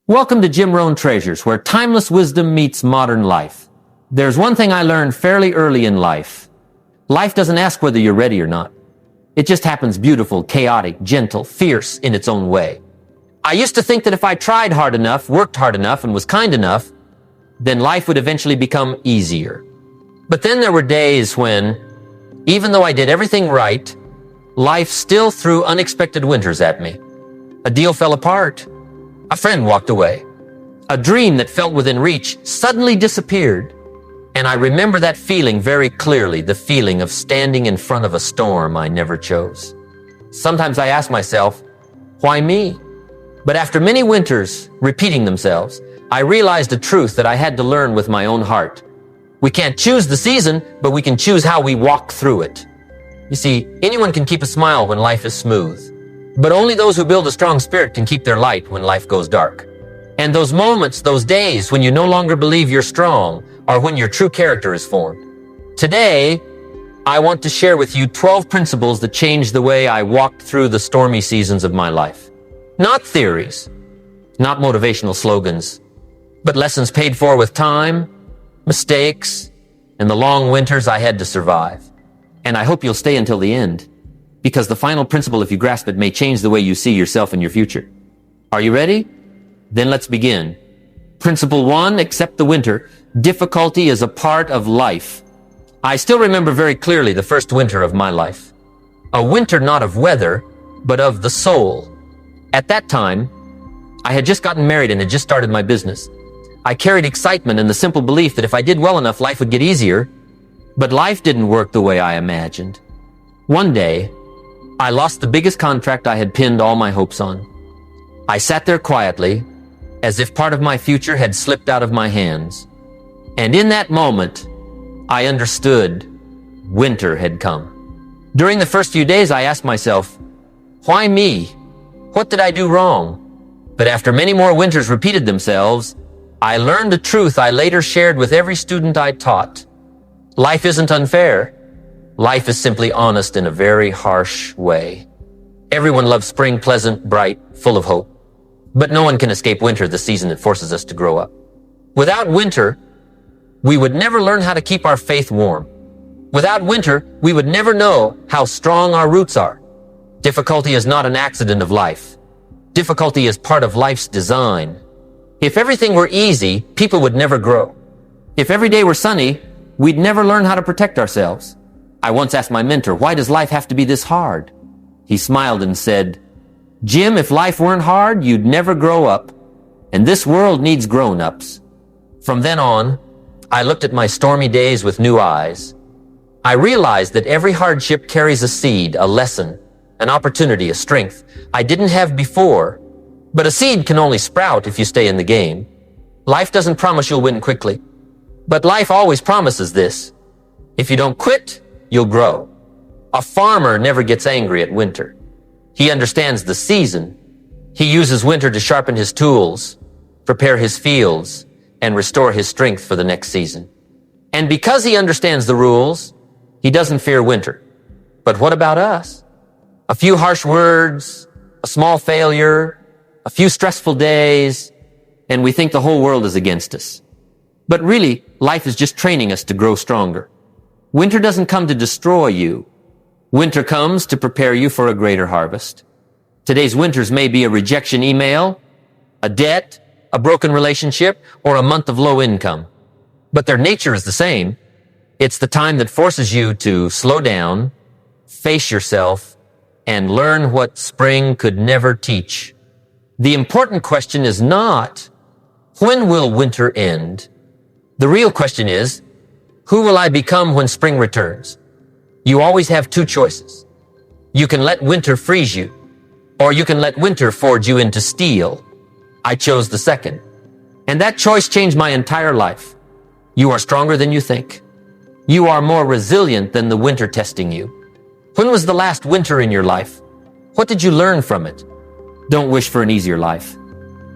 Welcome to Jim Rohn Treasures, where timeless wisdom meets modern life. There's one thing I learned fairly early in life. Life doesn't ask whether you're ready or not. It just happens beautiful, chaotic, gentle, fierce in its own way. I used to think that if I tried hard enough, worked hard enough, and was kind enough, then life would eventually become easier. But then there were days when, even though I did everything right, life still threw unexpected winters at me. A deal fell apart. A friend walked away. A dream that felt within reach suddenly disappeared. And I remember that feeling very clearly, the feeling of standing in front of a storm I never chose. Sometimes I ask myself, why me? But after many winters repeating themselves, I realized a truth that I had to learn with my own heart. We can't choose the season, but we can choose how we walk through it. You see, anyone can keep a smile when life is smooth. But only those who build a strong spirit can keep their light when life goes dark. And those moments, those days when you no longer believe you're strong, are when your true character is formed. Today, I want to share with you 12 principles that changed the way I walked through the stormy seasons of my life. Not theories, not motivational slogans, but lessons paid for with time, mistakes, and the long winters I had to survive. And I hope you'll stay until the end, because the final principle, if you grasp it, may change the way you see yourself and your future. Are you ready? Then let's begin. Principle 1, accept the winter. Difficulty is a part of life. I still remember very clearly the first winter of my life. A winter not of weather, but of the soul. At that time, I had just gotten married and had just started my business. I carried excitement and the simple belief that if I did well enough, life would get easier. But life didn't work the way I imagined. One day, I lost the biggest contract I had pinned all my hopes on. I sat there quietly, as if part of my future had slipped out of my hands. And in that moment, I understood winter had come. During the first few days, I asked myself, why me? What did I do wrong? But after many more winters repeated themselves, I learned a truth I later shared with every student I taught. Life isn't unfair. Life is simply honest in a very harsh way. Everyone loves spring, pleasant, bright, full of hope. But no one can escape winter, the season that forces us to grow up. Without winter, we would never learn how to keep our faith warm. Without winter, we would never know how strong our roots are. Difficulty is not an accident of life. Difficulty is part of life's design. If everything were easy, people would never grow. If every day were sunny, we'd never learn how to protect ourselves. I once asked my mentor, why does life have to be this hard? He smiled and said, Jim, if life weren't hard, you'd never grow up. And this world needs grown-ups. From then on, I looked at my stormy days with new eyes. I realized that every hardship carries a seed, a lesson, an opportunity, a strength I didn't have before. But a seed can only sprout if you stay in the game. Life doesn't promise you'll win quickly. But life always promises this. If you don't quit, you'll grow. A farmer never gets angry at winter. He understands the season. He uses winter to sharpen his tools, prepare his fields, and restore his strength for the next season. And because he understands the rules, he doesn't fear winter. But what about us? A few harsh words, a small failure, a few stressful days, and we think the whole world is against us. But really, life is just training us to grow stronger. Winter doesn't come to destroy you. Winter comes to prepare you for a greater harvest. Today's winters may be a rejection email, a debt, a broken relationship, or a month of low income. But their nature is the same. It's the time that forces you to slow down, face yourself, and learn what spring could never teach. The important question is not, when will winter end? The real question is, who will I become when spring returns? You always have two choices. You can let winter freeze you, or you can let winter forge you into steel. I chose the second. And that choice changed my entire life. You are stronger than you think. You are more resilient than the winter testing you. When was the last winter in your life? What did you learn from it? Don't wish for an easier life.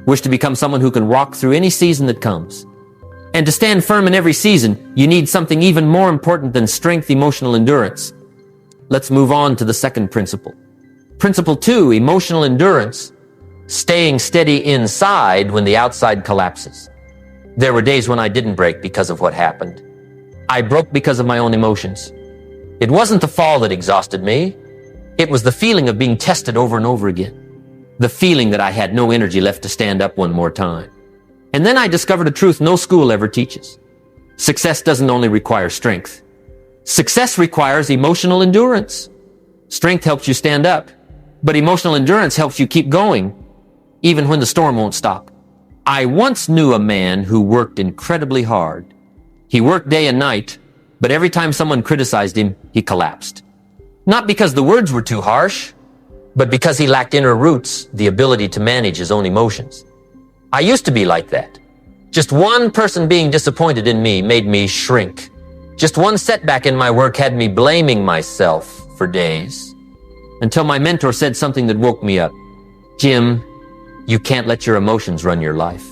Wish to become someone who can walk through any season that comes. And to stand firm in every season, you need something even more important than strength, emotional endurance. Let's move on to the second principle. Principle 2, emotional endurance. staying steady inside when the outside collapses. There were days when I didn't break because of what happened. I broke because of my own emotions. It wasn't the fall that exhausted me. It was the feeling of being tested over and over again. The feeling that I had no energy left to stand up one more time. And then I discovered a truth no school ever teaches. Success doesn't only require strength. Success requires emotional endurance. Strength helps you stand up, but emotional endurance helps you keep going, even when the storm won't stop. I once knew a man who worked incredibly hard. He worked day and night, but every time someone criticized him, he collapsed. Not because the words were too harsh, but because he lacked inner roots, the ability to manage his own emotions. I used to be like that. Just one person being disappointed in me made me shrink. Just one setback in my work had me blaming myself for days. Until my mentor said something that woke me up. Jim, you can't let your emotions run your life.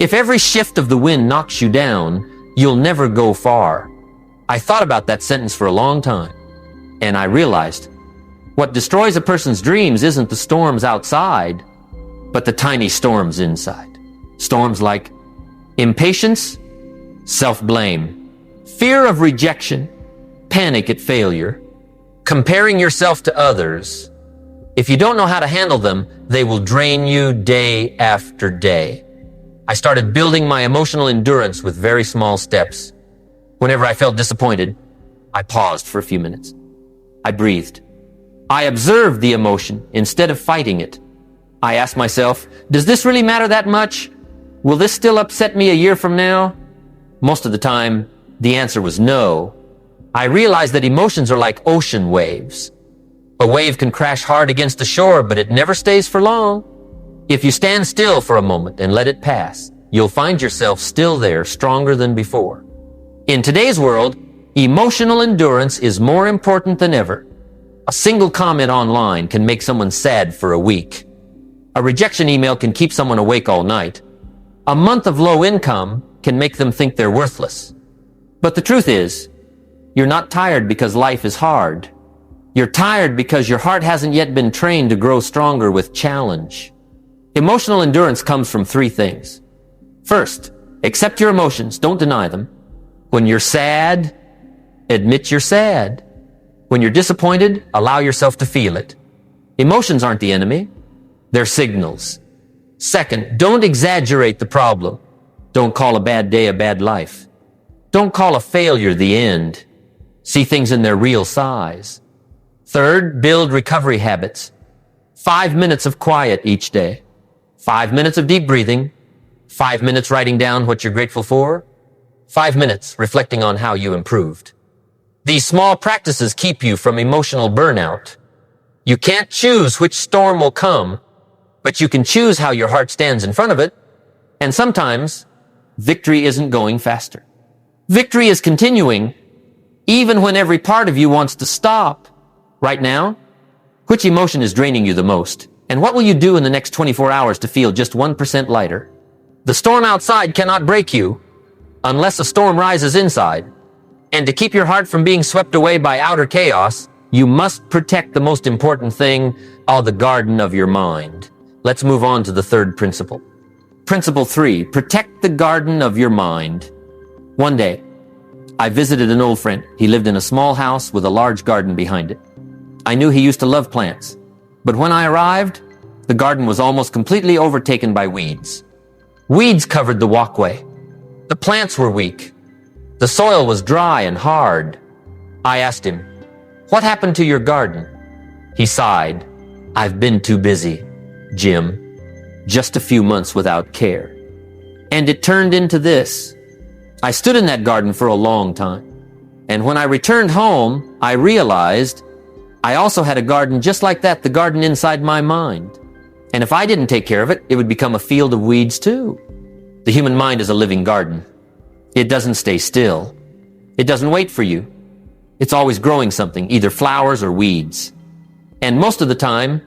If every shift of the wind knocks you down, you'll never go far. I thought about that sentence for a long time, and I realized what destroys a person's dreams isn't the storms outside, but the tiny storms inside. Storms like impatience, self-blame, fear of rejection, panic at failure, comparing yourself to others. If you don't know how to handle them, they will drain you day after day. I started building my emotional endurance with very small steps. Whenever I felt disappointed, I paused for a few minutes. I breathed. I observed the emotion instead of fighting it. I asked myself, does this really matter that much? Will this still upset me a year from now? Most of the time, the answer was no. I realized that emotions are like ocean waves. A wave can crash hard against the shore, but it never stays for long. If you stand still for a moment and let it pass, you'll find yourself still there, stronger than before. In today's world, emotional endurance is more important than ever. A single comment online can make someone sad for a week. A rejection email can keep someone awake all night. A month of low income can make them think they're worthless. But the truth is, you're not tired because life is hard. You're tired because your heart hasn't yet been trained to grow stronger with challenge. Emotional endurance comes from three things. First, accept your emotions. Don't deny them. When you're sad, admit you're sad. When you're disappointed, allow yourself to feel it. Emotions aren't the enemy. They're signals. Second, don't exaggerate the problem. Don't call a bad day a bad life. Don't call a failure the end. See things in their real size. Third, build recovery habits. 5 minutes of quiet each day. 5 minutes of deep breathing. 5 minutes writing down what you're grateful for. 5 minutes reflecting on how you improved. These small practices keep you from emotional burnout. You can't choose which storm will come, but you can choose how your heart stands in front of it. And sometimes, victory isn't going faster. Victory is continuing, even when every part of you wants to stop. Right now, which emotion is draining you the most? And what will you do in the next 24 hours to feel just 1% lighter? The storm outside cannot break you unless a storm rises inside. And to keep your heart from being swept away by outer chaos, you must protect the most important thing, the garden of your mind. Let's move on to the third principle. Principle 3, protect the garden of your mind. One day, I visited an old friend. He lived in a small house with a large garden behind it. I knew he used to love plants, but when I arrived, the garden was almost completely overtaken by weeds. Weeds covered the walkway. The plants were weak. The soil was dry and hard. I asked him, "What happened to your garden?" He sighed. "I've been too busy, Jim. Just a few months without care." And it turned into this. I stood in that garden for a long time. And when I returned home, I realized I also had a garden just like that, the garden inside my mind. And if I didn't take care of it, it would become a field of weeds too. The human mind is a living garden. It doesn't stay still. It doesn't wait for you. It's always growing something, either flowers or weeds. And most of the time,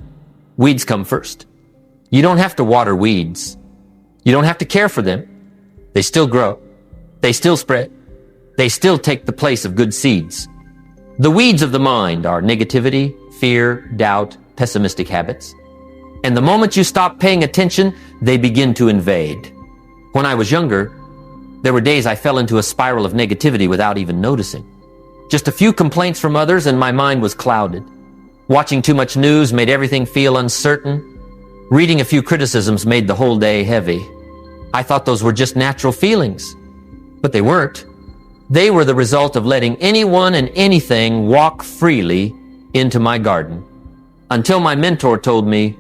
weeds come first. You don't have to water weeds. You don't have to care for them. They still grow. They still spread. They still take the place of good seeds. The weeds of the mind are negativity, fear, doubt, pessimistic habits. And the moment you stop paying attention, they begin to invade. When I was younger, there were days I fell into a spiral of negativity without even noticing. Just a few complaints from others and my mind was clouded. Watching too much news made everything feel uncertain. Reading a few criticisms made the whole day heavy. I thought those were just natural feelings, but they weren't. They were the result of letting anyone and anything walk freely into my garden. Until my mentor told me,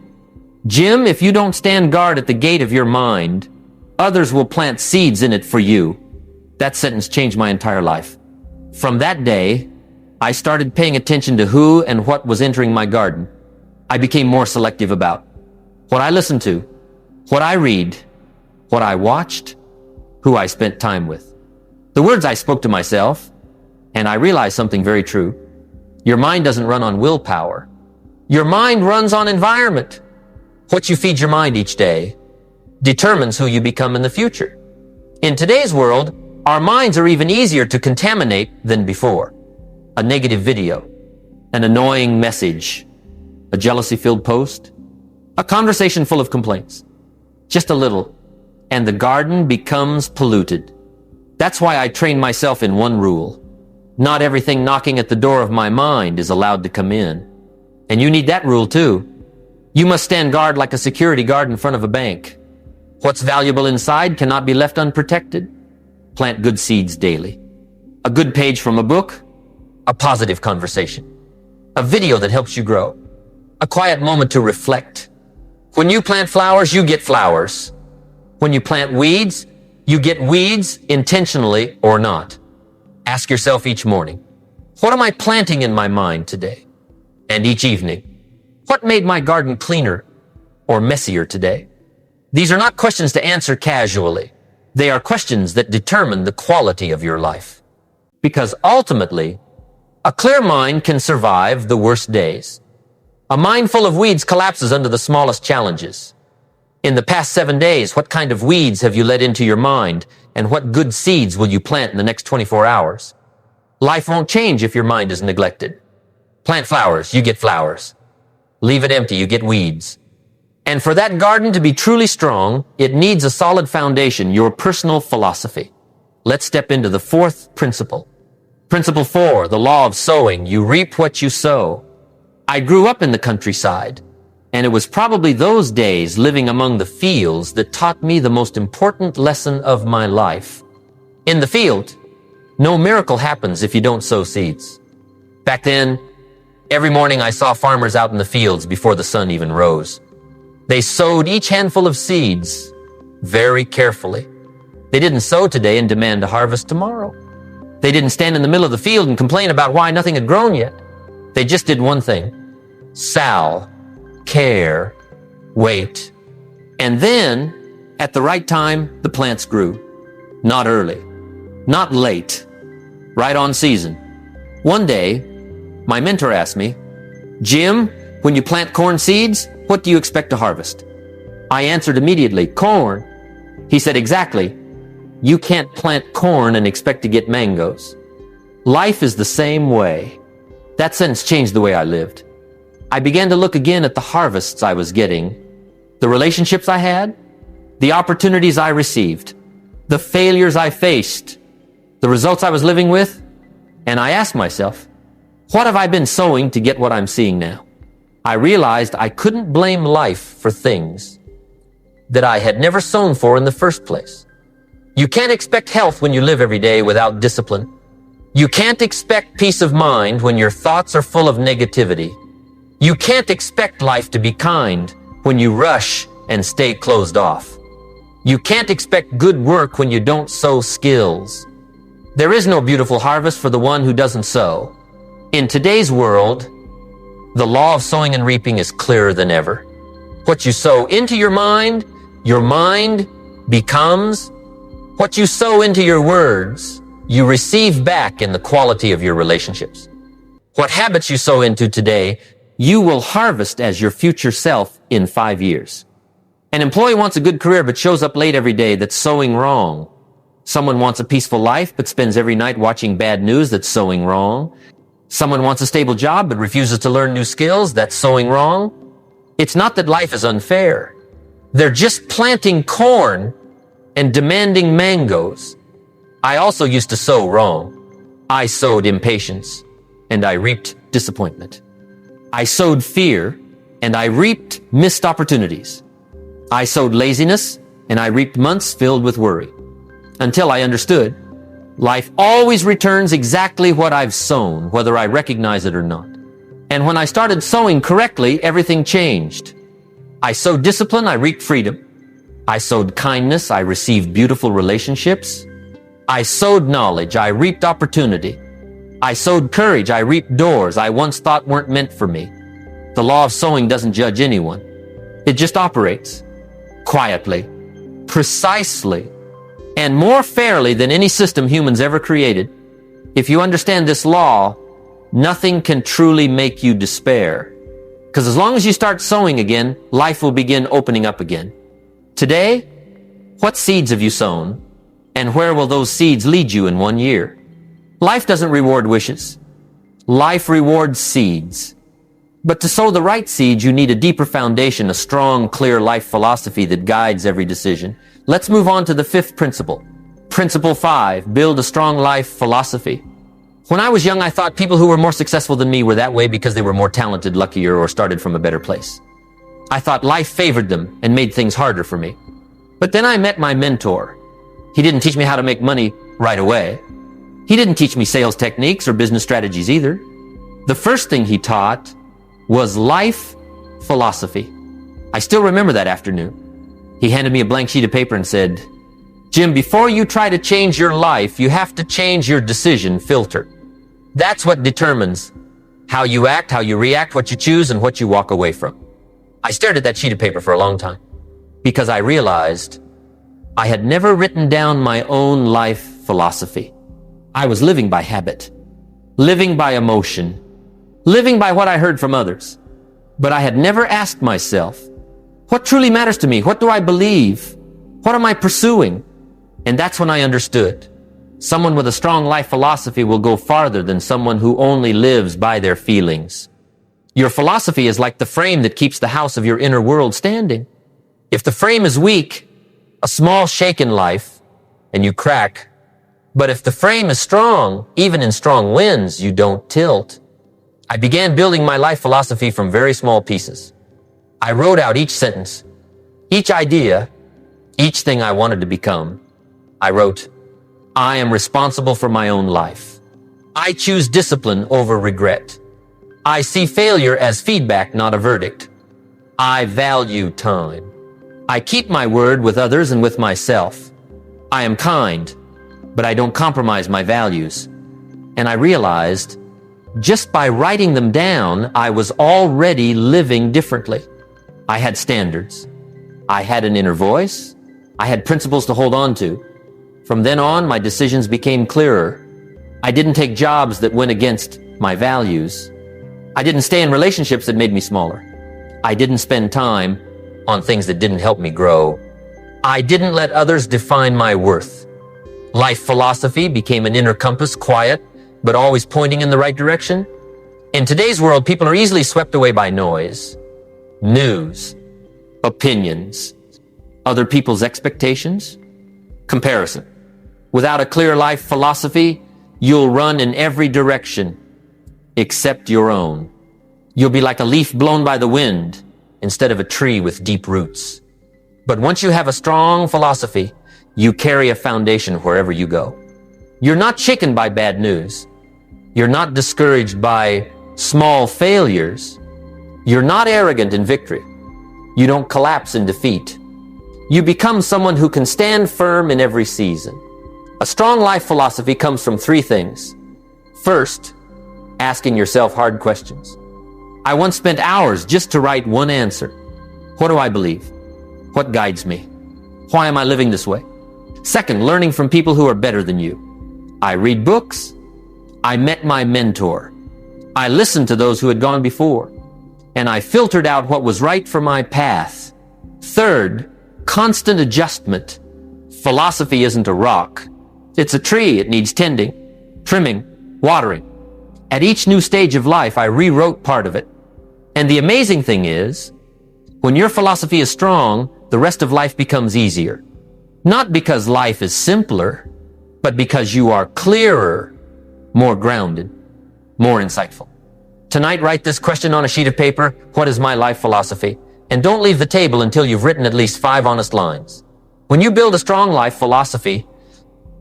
"Jim, if you don't stand guard at the gate of your mind, others will plant seeds in it for you." That sentence changed my entire life. From that day, I started paying attention to who and what was entering my garden. I became more selective about what I listened to, what I read, what I watched, who I spent time with. The words I spoke to myself, and I realized something very true. Your mind doesn't run on willpower. Your mind runs on environment. What you feed your mind each day determines who you become in the future. In today's world, our minds are even easier to contaminate than before. A negative video, an annoying message, a jealousy-filled post, a conversation full of complaints. Just a little, and the garden becomes polluted. That's why I train myself in one rule. Not everything knocking at the door of my mind is allowed to come in. And you need that rule too. You must stand guard like a security guard in front of a bank. What's valuable inside cannot be left unprotected. Plant good seeds daily. A good page from a book, a positive conversation, a video that helps you grow, a quiet moment to reflect. When you plant flowers, you get flowers. When you plant weeds, you get weeds intentionally or not. Ask yourself each morning, what am I planting in my mind today? And each evening, what made my garden cleaner or messier today? These are not questions to answer casually. They are questions that determine the quality of your life. Because ultimately, a clear mind can survive the worst days. A mind full of weeds collapses under the smallest challenges. In the past 7 days, what kind of weeds have you let into your mind, and what good seeds will you plant in the next 24 hours? Life won't change if your mind is neglected. Plant flowers, you get flowers. Leave it empty, you get weeds. And for that garden to be truly strong, it needs a solid foundation, your personal philosophy. Let's step into the fourth principle. Principle 4, the law of sowing. You reap what you sow. I grew up in the countryside, and it was probably those days living among the fields that taught me the most important lesson of my life. In the field, no miracle happens if you don't sow seeds. Back then, every morning I saw farmers out in the fields before the sun even rose. They sowed each handful of seeds very carefully. They didn't sow today and demand a harvest tomorrow. They didn't stand in the middle of the field and complain about why nothing had grown yet. They just did one thing: sow, care, wait. And then, at the right time, the plants grew. Not early, not late, right on season. One day, my mentor asked me, "Jim, when you plant corn seeds, what do you expect to harvest?" I answered immediately, "Corn." He said, "Exactly. You can't plant corn and expect to get mangoes." Life is the same way. That sentence changed the way I lived. I began to look again at the harvests I was getting, the relationships I had, the opportunities I received, the failures I faced, the results I was living with, and I asked myself, what have I been sowing to get what I'm seeing now? I realized I couldn't blame life for things that I had never sown for in the first place. You can't expect health when you live every day without discipline. You can't expect peace of mind when your thoughts are full of negativity. You can't expect life to be kind when you rush and stay closed off. You can't expect good work when you don't sow skills. There is no beautiful harvest for the one who doesn't sow. In today's world, the law of sowing and reaping is clearer than ever. What you sow into your mind becomes. What you sow into your words, you receive back in the quality of your relationships. What habits you sow into today, you will harvest as your future self in 5 years. An employee wants a good career but shows up late every day. That's sowing wrong. Someone wants a peaceful life but spends every night watching bad news. That's sowing wrong. Someone wants a stable job but refuses to learn new skills. That's sowing wrong. It's not that life is unfair. They're just planting corn and demanding mangoes. I also used to sow wrong. I sowed impatience, and I reaped disappointment. I sowed fear, and I reaped missed opportunities. I sowed laziness, and I reaped months filled with worry. Until I understood, life always returns exactly what I've sown, whether I recognize it or not. And when I started sowing correctly, everything changed. I sowed discipline, I reaped freedom. I sowed kindness, I received beautiful relationships. I sowed knowledge, I reaped opportunity. I sowed courage, I reaped doors I once thought weren't meant for me. The law of sowing doesn't judge anyone. It just operates quietly, precisely, and more fairly than any system humans ever created. If you understand this law, nothing can truly make you despair. Because as long as you start sowing again, life will begin opening up again. Today, what seeds have you sown? And where will those seeds lead you in 1 year? Life doesn't reward wishes. Life rewards seeds. But to sow the right seeds, you need a deeper foundation, a strong, clear life philosophy that guides every decision. Let's move on to the fifth principle. Principle 5, build a strong life philosophy. When I was young, I thought people who were more successful than me were that way because they were more talented, luckier, or started from a better place. I thought life favored them and made things harder for me. But then I met my mentor. He didn't teach me how to make money right away. He didn't teach me sales techniques or business strategies either. The first thing he taught was life philosophy. I still remember that afternoon. He handed me a blank sheet of paper and said, "Jim, before you try to change your life, you have to change your decision filter. That's what determines how you act, how you react, what you choose, and what you walk away from." I stared at that sheet of paper for a long time because I realized I had never written down my own life philosophy. I was living by habit, living by emotion, living by what I heard from others. But I had never asked myself, what truly matters to me? What do I believe? What am I pursuing? And that's when I understood. Someone with a strong life philosophy will go farther than someone who only lives by their feelings. Your philosophy is like the frame that keeps the house of your inner world standing. If the frame is weak, a small shake in life, and you crack. But if the frame is strong, even in strong winds, you don't tilt. I began building my life philosophy from very small pieces. I wrote out each sentence, each idea, each thing I wanted to become. I wrote, I am responsible for my own life. I choose discipline over regret. I see failure as feedback, not a verdict. I value time. I keep my word with others and with myself. I am kind, but I don't compromise my values. And I realized, just by writing them down, I was already living differently. I had standards. I had an inner voice. I had principles to hold on to. From then on, my decisions became clearer. I didn't take jobs that went against my values. I didn't stay in relationships that made me smaller. I didn't spend time on things that didn't help me grow. I didn't let others define my worth. Life philosophy became an inner compass, quiet, but always pointing in the right direction. In today's world, people are easily swept away by noise, news, opinions, other people's expectations, comparison. Without a clear life philosophy, you'll run in every direction except your own. You'll be like a leaf blown by the wind instead of a tree with deep roots. But once you have a strong philosophy, you carry a foundation wherever you go. You're not shaken by bad news. You're not discouraged by small failures. You're not arrogant in victory. You don't collapse in defeat. You become someone who can stand firm in every season. A strong life philosophy comes from 3 things. First, asking yourself hard questions. I once spent hours just to write one answer. What do I believe? What guides me? Why am I living this way? Second, learning from people who are better than you. I read books. I met my mentor. I listened to those who had gone before. And I filtered out what was right for my path. Third, constant adjustment. Philosophy isn't a rock. It's a tree. It needs tending, trimming, watering. At each new stage of life, I rewrote part of it. And the amazing thing is, When your philosophy is strong, the rest of life becomes easier. Not because life is simpler, but because you are clearer, more grounded, more insightful. Tonight, write this question on a sheet of paper. What is my life philosophy? And don't leave the table until you've written at least 5 honest lines. When you build a strong life philosophy,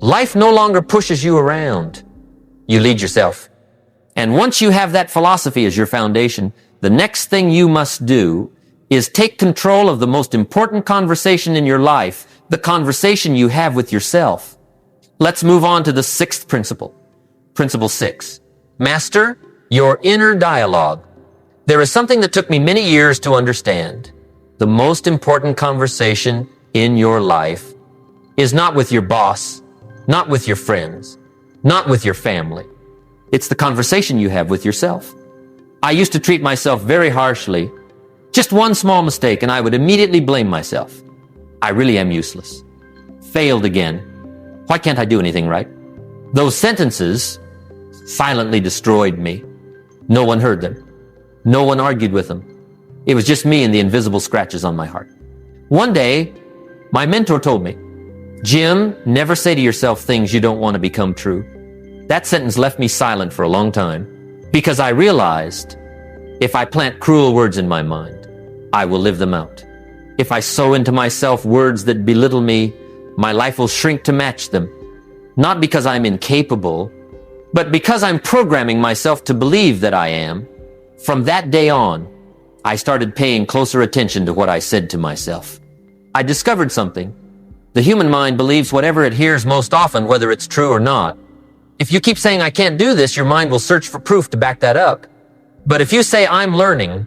life no longer pushes you around. You lead yourself. And once you have that philosophy as your foundation, the next thing you must do is take control of the most important conversation in your life, the conversation you have with yourself. Let's move on to the 6th principle. Principle 6. Master your inner dialogue. There is something that took me many years to understand. The most important conversation in your life is not with your boss, not with your friends, not with your family. It's the conversation you have with yourself. I used to treat myself very harshly. Just one small mistake and I would immediately blame myself. I really am useless. Failed again. Why can't I do anything right? Those sentences silently destroyed me. No one heard them. No one argued with them. It was just me and the invisible scratches on my heart. One day, my mentor told me, Jim, never say to yourself things you don't want to become true. That sentence left me silent for a long time because I realized if I plant cruel words in my mind, I will live them out. If I sow into myself words that belittle me, my life will shrink to match them. Not because I'm incapable, but because I'm programming myself to believe that I am. From that day on, I started paying closer attention to what I said to myself. I discovered something. The human mind believes whatever it hears most often, whether it's true or not. If you keep saying, I can't do this, your mind will search for proof to back that up. But if you say, I'm learning,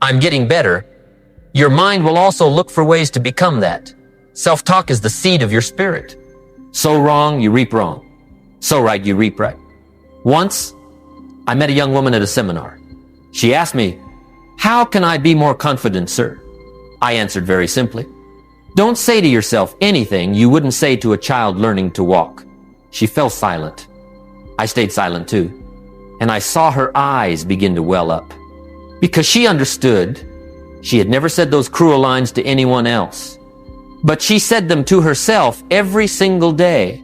I'm getting better, your mind will also look for ways to become that. Self-talk is the seed of your spirit. Sow wrong, you reap wrong. Sow right, you reap right. Once, I met a young woman at a seminar. She asked me, how can I be more confident, sir? I answered very simply, don't say to yourself anything you wouldn't say to a child learning to walk. She fell silent. I stayed silent too, and I saw her eyes begin to well up. Because she understood, she had never said those cruel lines to anyone else. But she said them to herself every single day.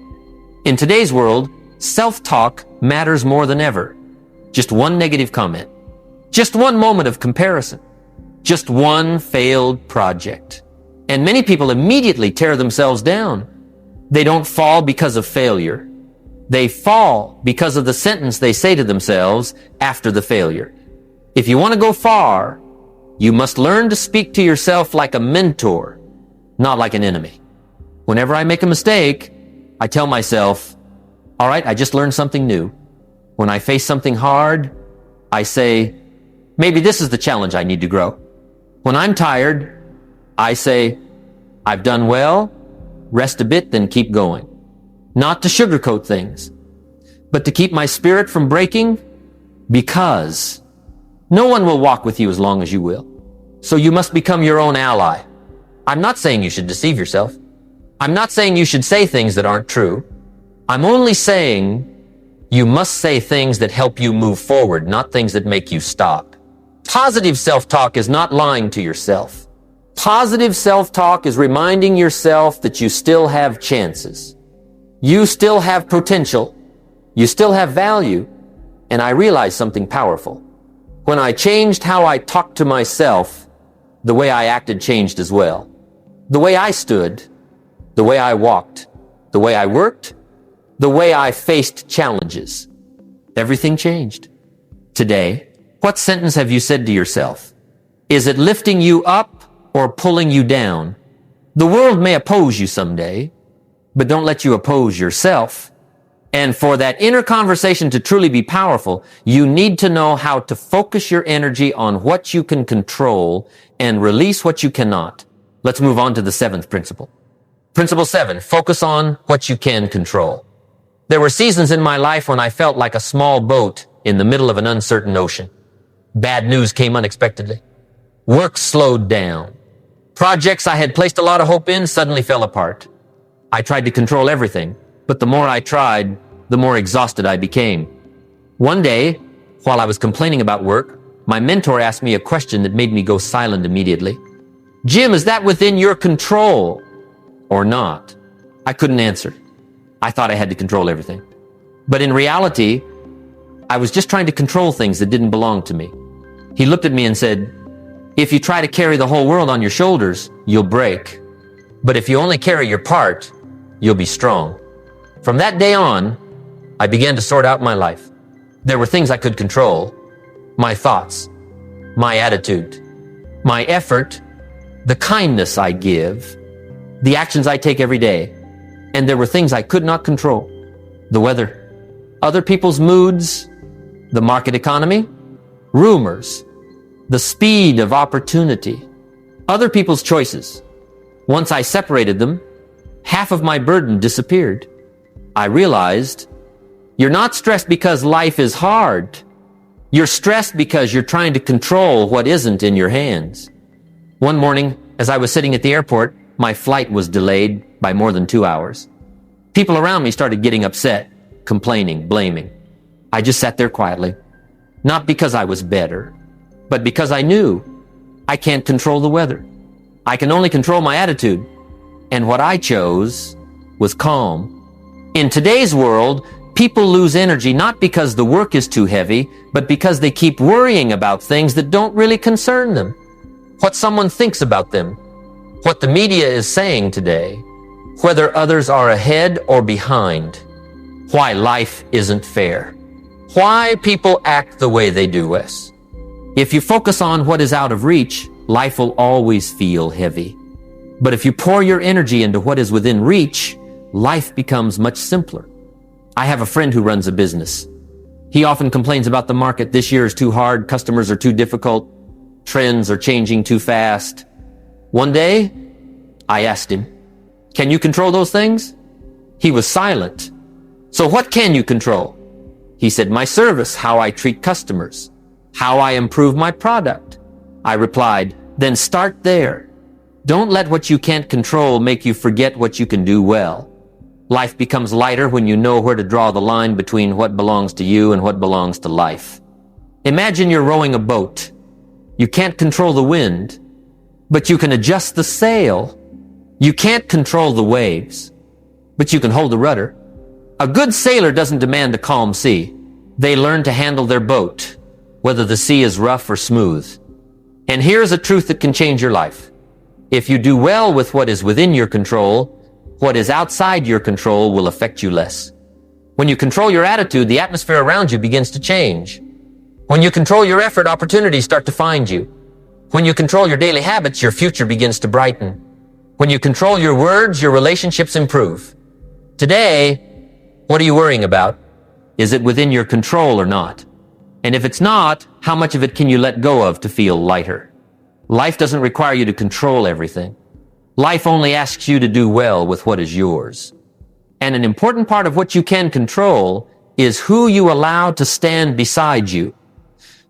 In today's world, self-talk matters more than ever. Just one negative comment. Just one moment of comparison. Just one failed project. And many people immediately tear themselves down. They don't fall because of failure. They fall because of the sentence they say to themselves after the failure. If you want to go far, you must learn to speak to yourself like a mentor, not like an enemy. Whenever I make a mistake, I tell myself, all right, I just learned something new. When I face something hard, I say, maybe this is the challenge I need to grow. When I'm tired, I say, I've done well, rest a bit, then keep going. Not to sugarcoat things, but to keep my spirit from breaking, because no one will walk with you as long as you will. So you must become your own ally. I'm not saying you should deceive yourself. I'm not saying you should say things that aren't true. I'm only saying you must say things that help you move forward, not things that make you stop. Positive self-talk is not lying to yourself. Positive self-talk is reminding yourself that you still have chances. You still have potential. You still have value. And I realized something powerful. When I changed how I talked to myself, the way I acted changed as well. The way I stood, the way I walked, the way I worked, the way I faced challenges. Everything changed. Today, what sentence have you said to yourself? Is it lifting you up or pulling you down? The world may oppose you someday, but don't let you oppose yourself. And for that inner conversation to truly be powerful, you need to know how to focus your energy on what you can control and release what you cannot. Let's move on to the 7th principle. Principle 7, focus on what you can control. There were seasons in my life when I felt like a small boat in the middle of an uncertain ocean. Bad news came unexpectedly. Work slowed down. Projects I had placed a lot of hope in suddenly fell apart. I tried to control everything, but the more I tried, the more exhausted I became. One day, while I was complaining about work, my mentor asked me a question that made me go silent immediately. Jim, is that within your control or not? I couldn't answer. I thought I had to control everything. But in reality, I was just trying to control things that didn't belong to me. He looked at me and said, if you try to carry the whole world on your shoulders, you'll break. But if you only carry your part, you'll be strong. From that day on, I began to sort out my life. There were things I could control: my thoughts, my attitude, my effort, the kindness I give, the actions I take every day. And there were things I could not control: the weather, other people's moods, the market economy, rumors, the speed of opportunity, other people's choices. Once I separated them, half of my burden disappeared. I realized you're not stressed because life is hard. You're stressed because you're trying to control what isn't in your hands. One morning, as I was sitting at the airport, my flight was delayed by more than 2 hours. People around me started getting upset, complaining, blaming. I just sat there quietly, not because I was better, but because I knew I can't control the weather. I can only control my attitude, and what I chose was calm. In today's world, people lose energy not because the work is too heavy, but because they keep worrying about things that don't really concern them. What someone thinks about them, what the media is saying today, whether others are ahead or behind, why life isn't fair, why people act the way they do. If you focus on what is out of reach, life will always feel heavy. But if you pour your energy into what is within reach, life becomes much simpler. I have a friend who runs a business. He often complains about the market. This year is too hard, customers are too difficult, trends are changing too fast. One day, I asked him, can you control those things? He was silent. So what can you control? He said, my service, how I treat customers, how I improve my product. I replied, then start there. Don't let what you can't control make you forget what you can do well. Life becomes lighter when you know where to draw the line between what belongs to you and what belongs to life. Imagine you're rowing a boat. You can't control the wind, but you can adjust the sail. You can't control the waves, but you can hold the rudder. A good sailor doesn't demand a calm sea. They learn to handle their boat, whether the sea is rough or smooth. And here's a truth that can change your life. If you do well with what is within your control, what is outside your control will affect you less. When you control your attitude, the atmosphere around you begins to change. When you control your effort, opportunities start to find you. When you control your daily habits, your future begins to brighten. When you control your words, your relationships improve. Today, what are you worrying about? Is it within your control or not? And if it's not, how much of it can you let go of to feel lighter? Life doesn't require you to control everything. Life only asks you to do well with what is yours. And an important part of what you can control is who you allow to stand beside you.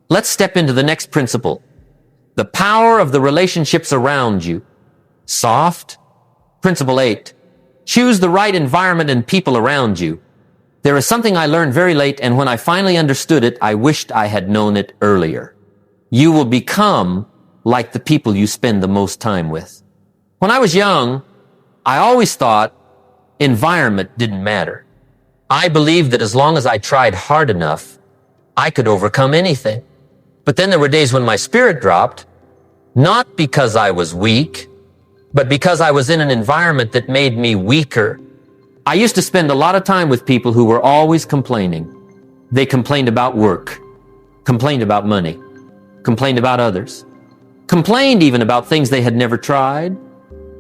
Let's step into the next principle. The power of the relationships around you. Soft. Principle 8. Choose the right environment and people around you. There is something I learned very late, and when I finally understood it, I wished I had known it earlier. You will become like the people you spend the most time with. When I was young, I always thought environment didn't matter. I believed that as long as I tried hard enough, I could overcome anything. But then there were days when my spirit dropped, not because I was weak, but because I was in an environment that made me weaker. I used to spend a lot of time with people who were always complaining. They complained about work, complained about money, complained about others, complained even about things they had never tried.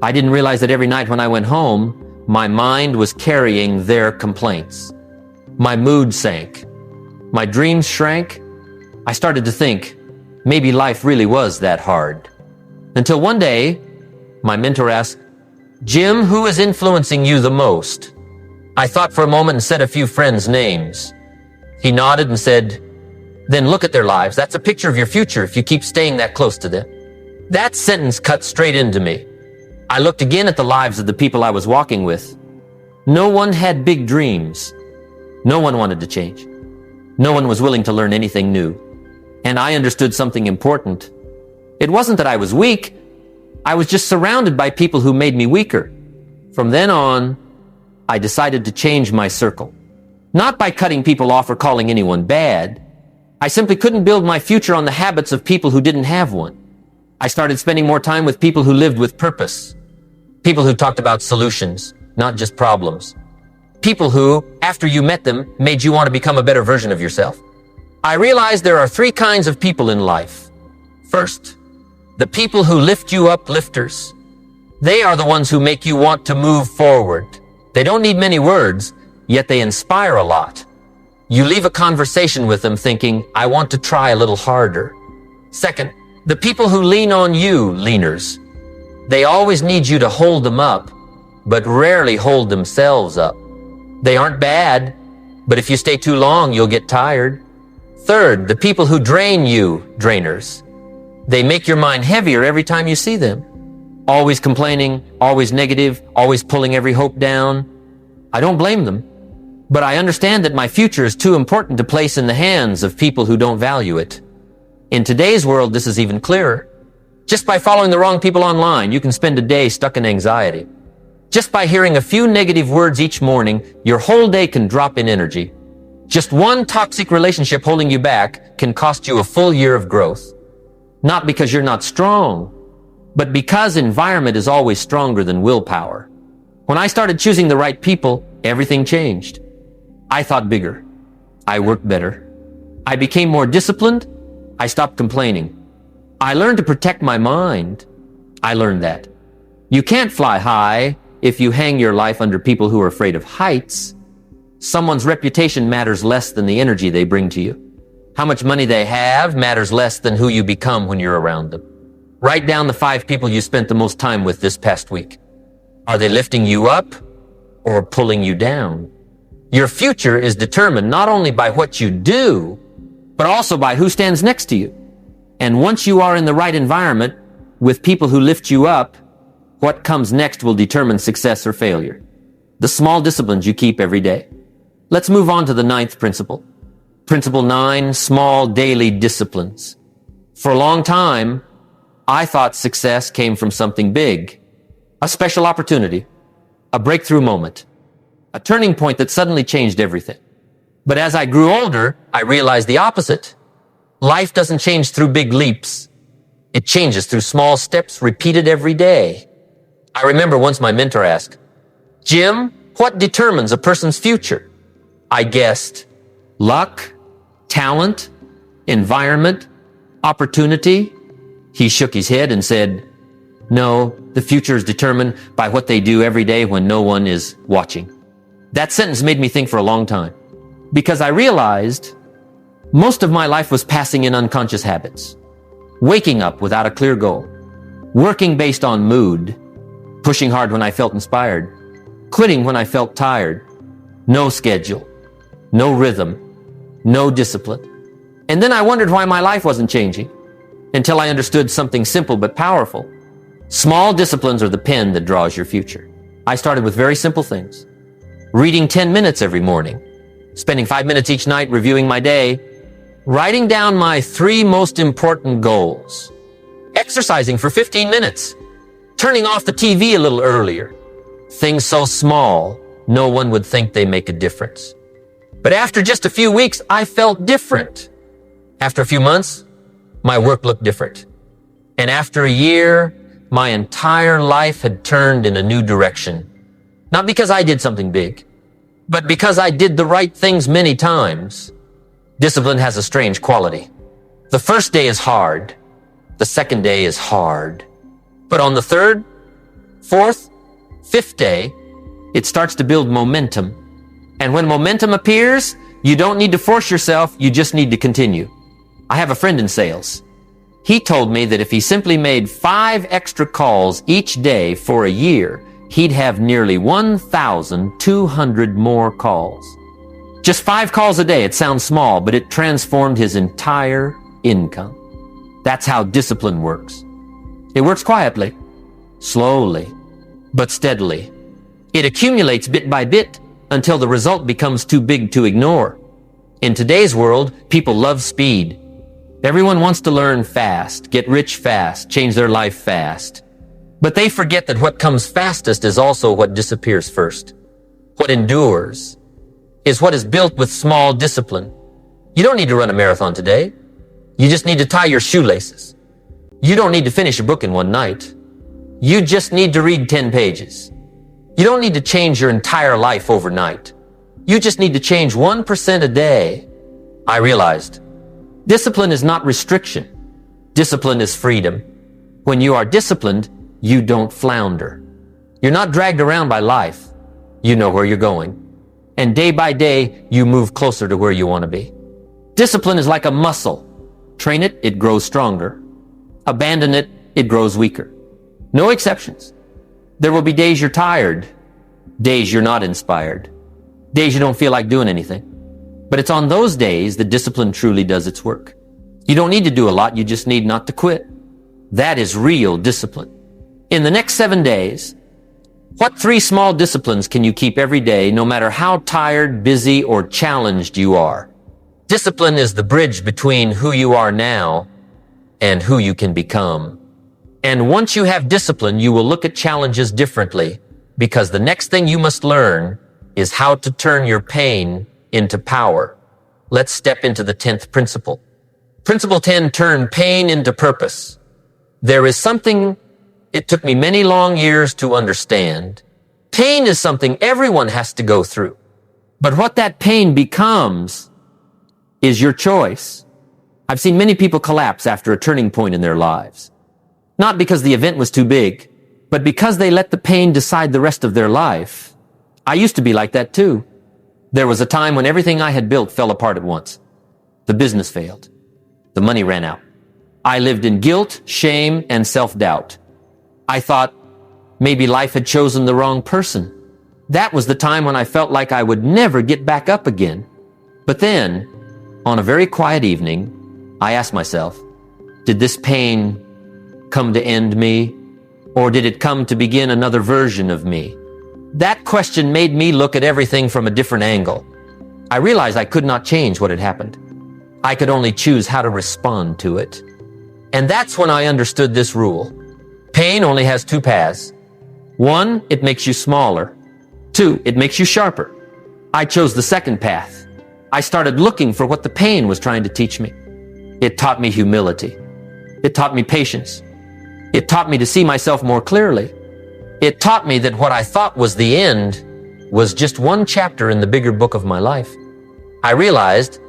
I didn't realize that every night when I went home, my mind was carrying their complaints. My mood sank. My dreams shrank. I started to think, maybe life really was that hard. Until one day, my mentor asked, Jim, who is influencing you the most? I thought for a moment and said a few friends' names. He nodded and said, then look at their lives. That's a picture of your future if you keep staying that close to them. That sentence cut straight into me. I looked again at the lives of the people I was walking with. No one had big dreams. No one wanted to change. No one was willing to learn anything new. And I understood something important. It wasn't that I was weak. I was just surrounded by people who made me weaker. From then on, I decided to change my circle. Not by cutting people off or calling anyone bad. I simply couldn't build my future on the habits of people who didn't have one. I started spending more time with people who lived with purpose. People who talked about solutions, not just problems. People who, after you met them, made you want to become a better version of yourself. I realized there are three kinds of people in life. First, the people who lift you up, lifters. They are the ones who make you want to move forward. They don't need many words, yet they inspire a lot. You leave a conversation with them thinking, I want to try a little harder. Second, the people who lean on you, leaners. They always need you to hold them up, but rarely hold themselves up. They aren't bad, but if you stay too long, you'll get tired. Third, the people who drain you, drainers. They make your mind heavier every time you see them. Always complaining, always negative, always pulling every hope down. I don't blame them, but I understand that my future is too important to place in the hands of people who don't value it. In today's world, this is even clearer. Just by following the wrong people online, you can spend a day stuck in anxiety. Just by hearing a few negative words each morning, your whole day can drop in energy. Just one toxic relationship holding you back can cost you a full year of growth. Not because you're not strong, but because environment is always stronger than willpower. When I started choosing the right people, everything changed. I thought bigger. I worked better. I became more disciplined. I stopped complaining. I learned to protect my mind. I learned that. You can't fly high if you hang your life under people who are afraid of heights. Someone's reputation matters less than the energy they bring to you. How much money they have matters less than who you become when you're around them. Write down the 5 people you spent the most time with this past week. Are they lifting you up or pulling you down? Your future is determined not only by what you do, but also by who stands next to you. And once you are in the right environment with people who lift you up, what comes next will determine success or failure. The small disciplines you keep every day. Let's move on to the 9th principle. Principle 9, small daily disciplines. For a long time, I thought success came from something big, a special opportunity, a breakthrough moment, a turning point that suddenly changed everything. But as I grew older, I realized the opposite. Life doesn't change through big leaps. It changes through small steps repeated every day. I remember once my mentor asked, Jim, what determines a person's future? I guessed, luck, talent, environment, opportunity. He shook his head and said, no, the future is determined by what they do every day when no one is watching. That sentence made me think for a long time, because I realized most of my life was passing in unconscious habits, waking up without a clear goal, working based on mood, pushing hard when I felt inspired, quitting when I felt tired, no schedule, no rhythm, no discipline. And then I wondered why my life wasn't changing until I understood something simple but powerful. Small disciplines are the pen that draws your future. I started with very simple things. Reading 10 minutes every morning, spending 5 minutes each night reviewing my day, writing down my 3 most important goals, exercising for 15 minutes, turning off the TV a little earlier. Things so small, no one would think they make a difference. But after just a few weeks, I felt different. After a few months, my work looked different. And after a year, my entire life had turned in a new direction. Not because I did something big, but because I did the right things many times. Discipline has a strange quality. The first day is hard. The second day is hard. But on the 3rd, 4th, 5th day, it starts to build momentum. And when momentum appears, you don't need to force yourself, you just need to continue. I have a friend in sales. He told me that if he simply made 5 extra calls each day for a year, he'd have nearly 1,200 more calls. Just 5 calls a day. It sounds small, but it transformed his entire income. That's how discipline works. It works quietly, slowly, but steadily. It accumulates bit by bit until the result becomes too big to ignore. In today's world, people love speed. Everyone wants to learn fast, get rich fast, change their life fast. But they forget that what comes fastest is also what disappears first. What endures is what is built with small discipline. You don't need to run a marathon today. You just need to tie your shoelaces. You don't need to finish a book in one night. You just need to read 10 pages. You don't need to change your entire life overnight. You just need to change 1% a day. I realized discipline is not restriction. Discipline is freedom. When you are disciplined, you don't flounder. You're not dragged around by life. You know where you're going. And day by day, you move closer to where you want to be. Discipline is like a muscle. Train it, it grows stronger. Abandon it, it grows weaker. No exceptions. There will be days you're tired, days you're not inspired, days you don't feel like doing anything. But it's on those days that discipline truly does its work. You don't need to do a lot, you just need not to quit. That is real discipline. In the next 7 days, what 3 small disciplines can you keep every day, no matter how tired, busy, or challenged you are? Discipline is the bridge between who you are now and who you can become. And once you have discipline, you will look at challenges differently, because the next thing you must learn is how to turn your pain into power. Let's step into the 10th principle. Principle 10, turn pain into purpose. There is something it took me many long years to understand. Pain is something everyone has to go through. But what that pain becomes is your choice. I've seen many people collapse after a turning point in their lives. Not because the event was too big, but because they let the pain decide the rest of their life. I used to be like that too. There was a time when everything I had built fell apart at once. The business failed. The money ran out. I lived in guilt, shame, and self-doubt. I thought maybe life had chosen the wrong person. That was the time when I felt like I would never get back up again. But then, on a very quiet evening, I asked myself, did this pain come to end me, or did it come to begin another version of me? That question made me look at everything from a different angle. I realized I could not change what had happened. I could only choose how to respond to it. And that's when I understood this rule. Pain only has 2 paths. 1, it makes you smaller. 2, it makes you sharper. I chose the second path. I started looking for what the pain was trying to teach me. It taught me humility. It taught me patience. It taught me to see myself more clearly. It taught me that what I thought was the end was just one chapter in the bigger book of my life. I realized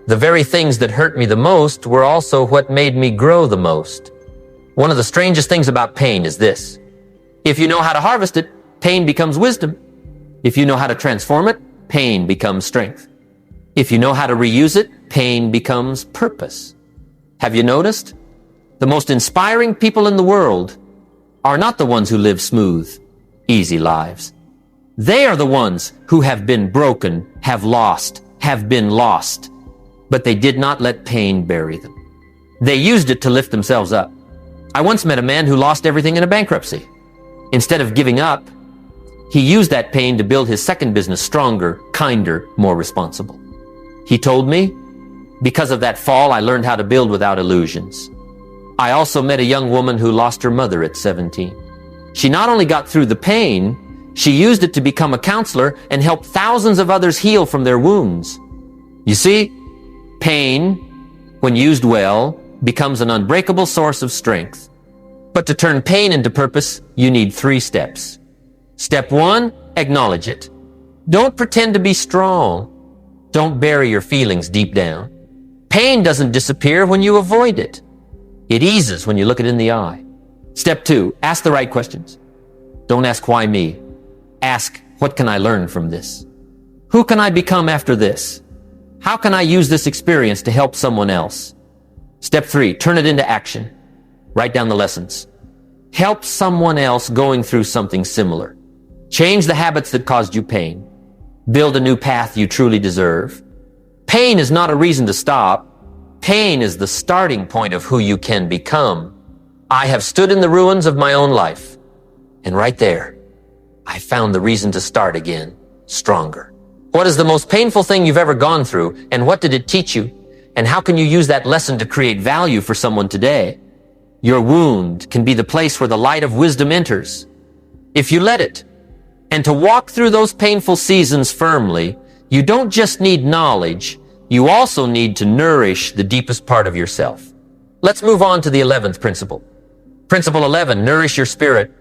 the very things that hurt me the most were also what made me grow the most. One of the strangest things about pain is this. If you know how to harvest it, pain becomes wisdom. If you know how to transform it, pain becomes strength. If you know how to reuse it, pain becomes purpose. Have you noticed? The most inspiring people in the world are not the ones who live smooth, easy lives. They are the ones who have been broken, have lost, have been lost, but they did not let pain bury them. They used it to lift themselves up. I once met a man who lost everything in a bankruptcy. Instead of giving up, he used that pain to build his second business stronger, kinder, more responsible. He told me, because of that fall, I learned how to build without illusions. I also met a young woman who lost her mother at 17. She not only got through the pain, she used it to become a counselor and help thousands of others heal from their wounds. You see, pain, when used well, becomes an unbreakable source of strength. But to turn pain into purpose, you need 3 steps. Step 1, acknowledge it. Don't pretend to be strong. Don't bury your feelings deep down. Pain doesn't disappear when you avoid it. It eases when you look it in the eye. Step 2, ask the right questions. Don't ask why me. Ask, what can I learn from this? Who can I become after this? How can I use this experience to help someone else? Step 3, turn it into action. Write down the lessons. Help someone else going through something similar. Change the habits that caused you pain. Build a new path you truly deserve. Pain is not a reason to stop. Pain is the starting point of who you can become. I have stood in the ruins of my own life, and right there, I found the reason to start again, stronger. What is the most painful thing you've ever gone through, and what did it teach you? And how can you use that lesson to create value for someone today? Your wound can be the place where the light of wisdom enters, if you let it. And to walk through those painful seasons firmly, you don't just need knowledge, you also need to nourish the deepest part of yourself. Let's move on to the 11th principle. Principle 11, nourish your spirit,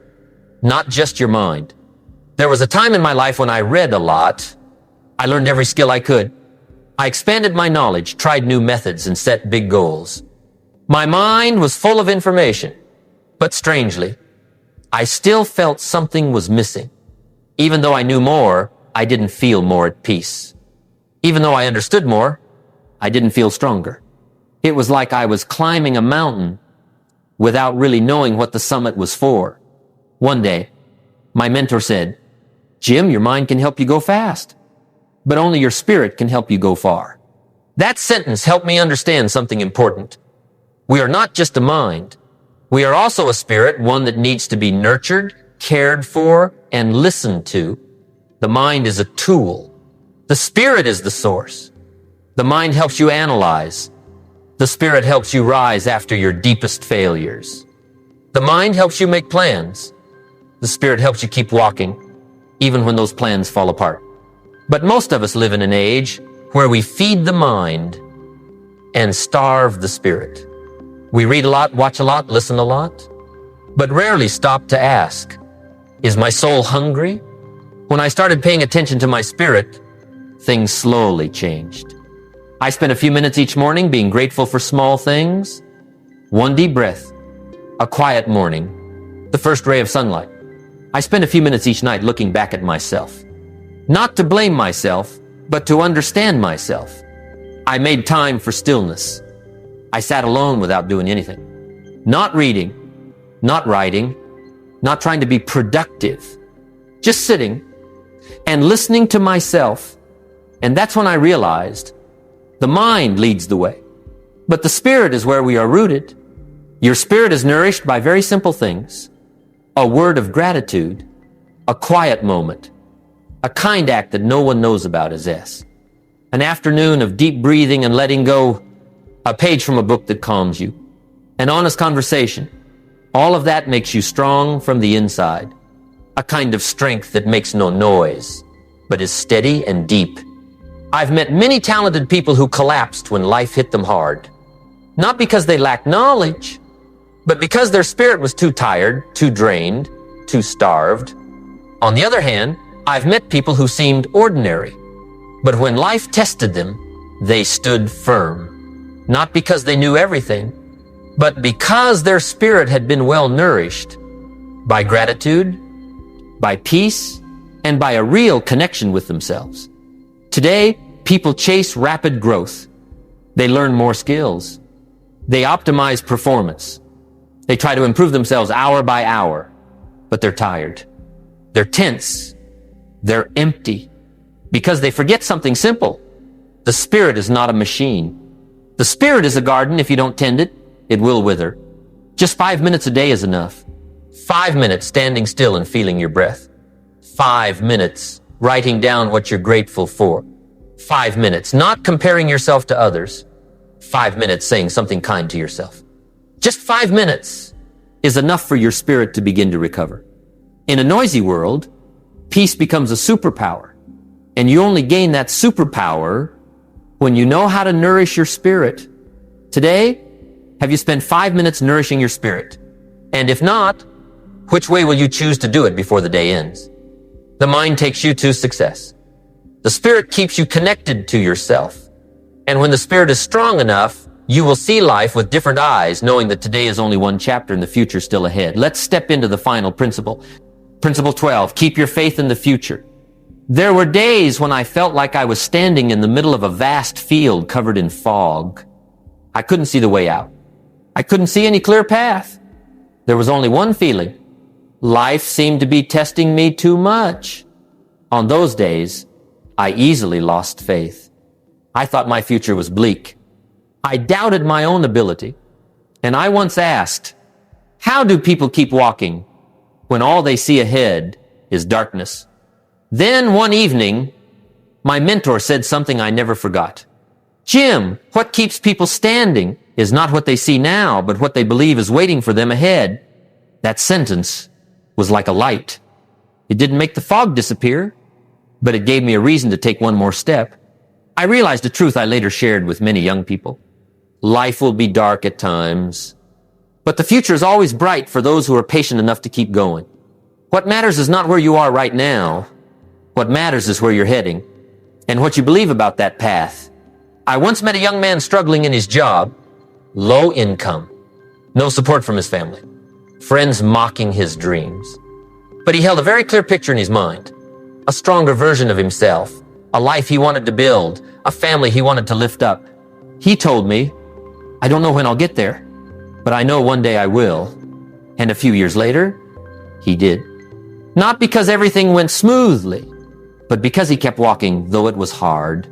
not just your mind. There was a time in my life when I read a lot. I learned every skill I could. I expanded my knowledge, tried new methods, and set big goals. My mind was full of information, but strangely, I still felt something was missing. Even though I knew more, I didn't feel more at peace. Even though I understood more, I didn't feel stronger. It was like I was climbing a mountain without really knowing what the summit was for. One day, my mentor said, "Jim, your mind can help you go fast, but only your spirit can help you go far." That sentence helped me understand something important. We are not just a mind. We are also a spirit, one that needs to be nurtured, cared for, and listened to. The mind is a tool. The spirit is the source. The mind helps you analyze. The spirit helps you rise after your deepest failures. The mind helps you make plans. The spirit helps you keep walking, even when those plans fall apart. But most of us live in an age where we feed the mind and starve the spirit. We read a lot, watch a lot, listen a lot, but rarely stop to ask, is my soul hungry? When I started paying attention to my spirit, things slowly changed. I spent a few minutes each morning being grateful for small things. One deep breath, a quiet morning, the first ray of sunlight. I spent a few minutes each night looking back at myself. Not to blame myself, but to understand myself. I made time for stillness. I sat alone without doing anything. Not reading, not writing, not trying to be productive. Just sitting and listening to myself. And that's when I realized the mind leads the way, but the spirit is where we are rooted. Your spirit is nourished by very simple things. A word of gratitude, a quiet moment, a kind act that no one knows about is S. An afternoon of deep breathing and letting go, a page from a book that calms you, an honest conversation. All of that makes you strong from the inside. A kind of strength that makes no noise, but is steady and deep. I've met many talented people who collapsed when life hit them hard. Not because they lacked knowledge, but because their spirit was too tired, too drained, too starved. On the other hand, I've met people who seemed ordinary, but when life tested them, they stood firm. Not because they knew everything, but because their spirit had been well nourished by gratitude, by peace, and by a real connection with themselves. Today, people chase rapid growth. They learn more skills. They optimize performance. They try to improve themselves hour by hour, but they're tired. They're tense. They're empty because they forget something simple. The spirit is not a machine. The spirit is a garden. If you don't tend it, it will wither. Just 5 minutes a day is enough. 5 minutes standing still and feeling your breath. 5 minutes writing down what you're grateful for. 5 minutes not comparing yourself to others. 5 minutes saying something kind to yourself. Just 5 minutes is enough for your spirit to begin to recover. In a noisy world, peace becomes a superpower. And you only gain that superpower when you know how to nourish your spirit. Today, have you spent 5 minutes nourishing your spirit? And if not, which way will you choose to do it before the day ends? The mind takes you to success. The spirit keeps you connected to yourself. And when the spirit is strong enough, you will see life with different eyes, knowing that today is only one chapter and the future still ahead. Let's step into the final principle. Principle 12, keep your faith in the future. There were days when I felt like I was standing in the middle of a vast field covered in fog. I couldn't see the way out. I couldn't see any clear path. There was only one feeling. Life seemed to be testing me too much. On those days, I easily lost faith. I thought my future was bleak. I doubted my own ability. And I once asked, how do people keep walking when all they see ahead is darkness? Then one evening, my mentor said something I never forgot. Jim, what keeps people standing is not what they see now, but what they believe is waiting for them ahead. That sentence was like a light. It didn't make the fog disappear, but it gave me a reason to take one more step. I realized a truth I later shared with many young people. Life will be dark at times, but the future is always bright for those who are patient enough to keep going. What matters is not where you are right now. What matters is where you're heading and what you believe about that path. I once met a young man struggling in his job, low income, no support from his family, friends mocking his dreams. But he held a very clear picture in his mind, a stronger version of himself, a life he wanted to build, a family he wanted to lift up. He told me, I don't know when I'll get there, but I know one day I will. And a few years later, he did. Not because everything went smoothly, but because he kept walking, though it was hard,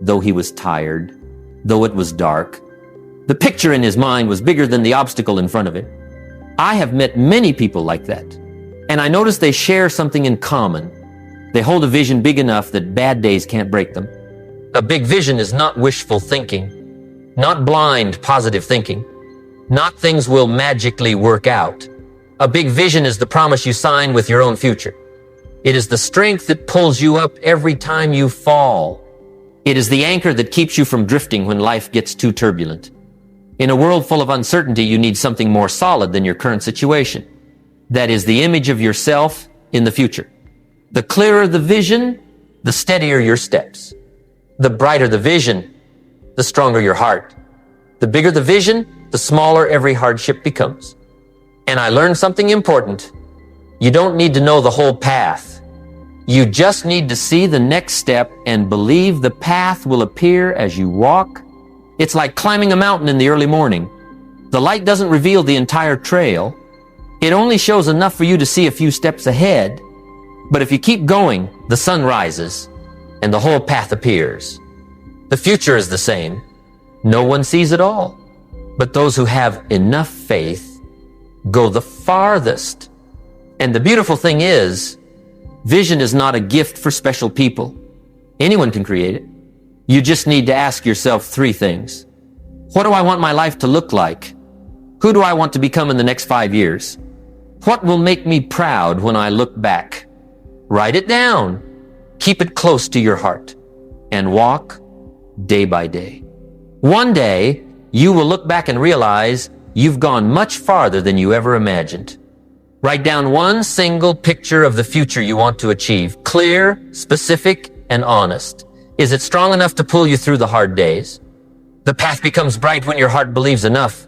though he was tired, though it was dark. The picture in his mind was bigger than the obstacle in front of him. I have met many people like that, and I notice they share something in common. They hold a vision big enough that bad days can't break them. A big vision is not wishful thinking, not blind positive thinking, not things will magically work out. A big vision is the promise you sign with your own future. It is the strength that pulls you up every time you fall. It is the anchor that keeps you from drifting when life gets too turbulent. In a world full of uncertainty, you need something more solid than your current situation. That is the image of yourself in the future. The clearer the vision, the steadier your steps. The brighter the vision, the stronger your heart. The bigger the vision, the smaller every hardship becomes. And I learned something important. You don't need to know the whole path. You just need to see the next step and believe the path will appear as you walk. It's like climbing a mountain in the early morning. The light doesn't reveal the entire trail. It only shows enough for you to see a few steps ahead. But if you keep going, the sun rises and the whole path appears. The future is the same. No one sees it all. But those who have enough faith go the farthest. And the beautiful thing is, vision is not a gift for special people. Anyone can create it. You just need to ask yourself 3 things. What do I want my life to look like? Who do I want to become in the next 5 years? What will make me proud when I look back? Write it down. Keep it close to your heart and walk day by day. One day, you will look back and realize you've gone much farther than you ever imagined. Write down one single picture of the future you want to achieve, clear, specific, and honest. Is it strong enough to pull you through the hard days? The path becomes bright when your heart believes enough,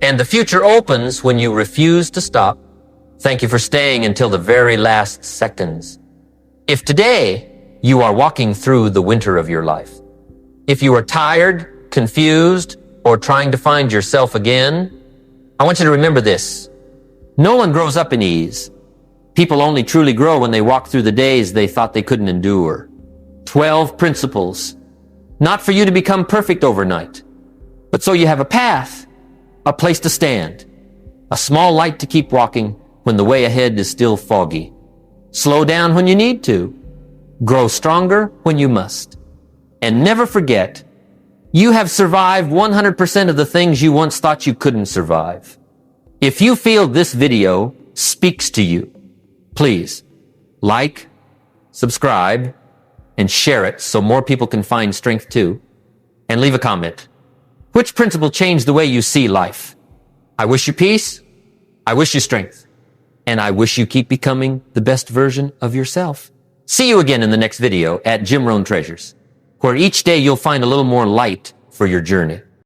and the future opens when you refuse to stop. Thank you for staying until the very last seconds. If today you are walking through the winter of your life, if you are tired, confused, or trying to find yourself again, I want you to remember this. No one grows up in ease. People only truly grow when they walk through the days they thought they couldn't endure. 12 principles, not for you to become perfect overnight, but so you have a path, a place to stand, a small light to keep walking when the way ahead is still foggy. Slow down when you need to, grow stronger when you must, and never forget, you have survived 100% of the things you once thought you couldn't survive. If you feel this video speaks to you, please like, subscribe, and share it so more people can find strength too. And leave a comment. Which principle changed the way you see life? I wish you peace. I wish you strength. And I wish you keep becoming the best version of yourself. See you again in the next video at Jim Rohn Treasures, where each day you'll find a little more light for your journey.